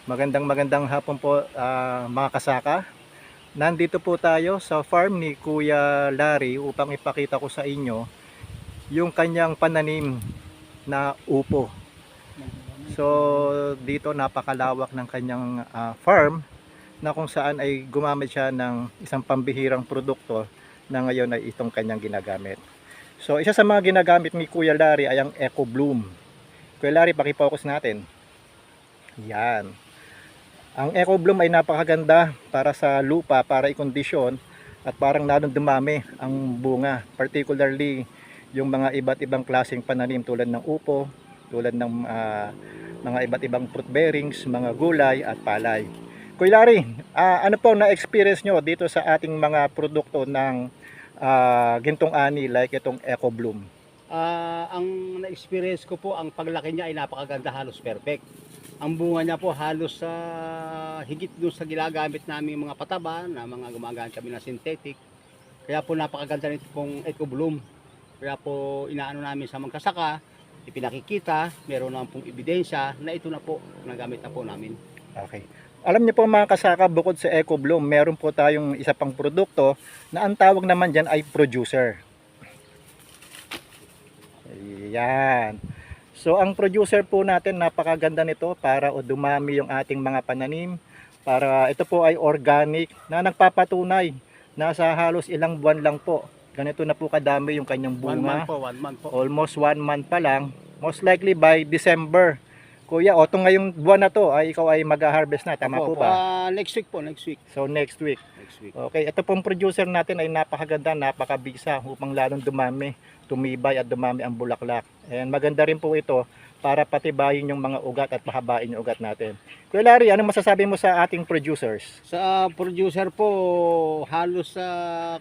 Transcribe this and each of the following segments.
Magandang hapon po mga kasaka. Nandito po tayo sa farm ni Kuya Larry upang ipakita ko sa inyo yung kanyang pananim na upo. So dito napakalawak ng kanyang farm na kung saan ay gumamit siya ng isang pambihirang produkto na ngayon ay itong kanyang ginagamit. So isa sa mga ginagamit ni Kuya Larry ay ang Eco Bloom. Kuya Larry, paki-focus natin. Yan. Ang Eco Bloom ay napakaganda para sa lupa, para i-kondisyon at parang lalong dumami ang bunga. Particularly yung mga iba't ibang klaseng pananim tulad ng upo, tulad ng mga iba't ibang fruit bearings, mga gulay at palay. Kuya Larry, ano po na-experience nyo dito sa ating mga produkto ng gintong ani like itong Eco Bloom? Ang na-experience ko po, ang paglaki niya ay napakaganda, halos perfect. Ang bunga niya po halos higit doon sa ginagamit namin mga pataba na mga gumagamit kami na synthetic. Kaya po napakaganda nito pong Eco Bloom. Kaya po inaano namin sa mga kasaka, ipinakikita, meron naman pong ebidensya na ito na po, nagamit na po namin. Okay. Alam niyo po mga kasaka, bukod sa Eco Bloom, meron po tayong isa pang produkto na ang tawag naman dyan ay producer. Ayan. So ang producer po natin, napakaganda nito para dumami yung ating mga pananim. Para ito po ay organic na nagpapatunay na sa halos ilang buwan lang po. Ganito na po kadami yung kanyang bunga. 1 month po. Almost 1 month pa lang. Most likely by December. Kuya, otong ngayong buwan na to ay ikaw ay mag-harvest na, tama po ba? Next week po, next week. So next week. Next week. Okay, ito pong producer natin ay napakaganda, napakabisa upang lalong dumami, tumibay at dumami ang bulaklak. And maganda rin po ito para patibayin yung mga ugat at pahabain yung ugat natin. Kuya Larry, ano masasabi mo sa ating producers? Sa producer po, halos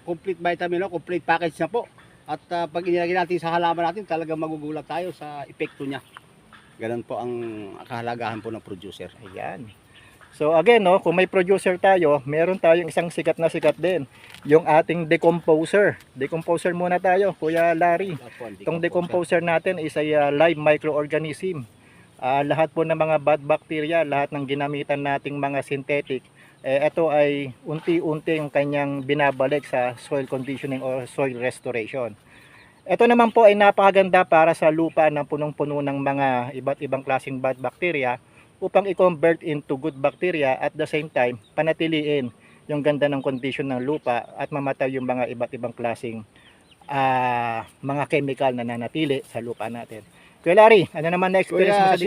complete vitamin, complete package na po. At pag inilagay natin sa halaman natin, talagang magugulat tayo sa epekto niya. Ganun po ang kahalagahan po ng producer. Ayan. So again, no, kung may producer tayo, meron tayong isang sikat na sikat din. Yung ating decomposer. Decomposer muna tayo, Kuya Larry. Itong decomposer natin is ay live microorganism. Lahat po ng mga bad bacteria, lahat ng ginamitan nating mga synthetic, ito ay unti-unti yung kanyang binabalik sa soil conditioning or soil restoration. Ito naman po ay napakaganda para sa lupa na punong-puno ng mga iba't ibang klaseng bad bacteria upang i-convert into good bacteria at the same time panatiliin yung ganda ng condition ng lupa at mamatay yung mga iba't ibang klaseng mga chemical na nanatili sa lupa natin. Kuya Larry, ano naman na experience mo sa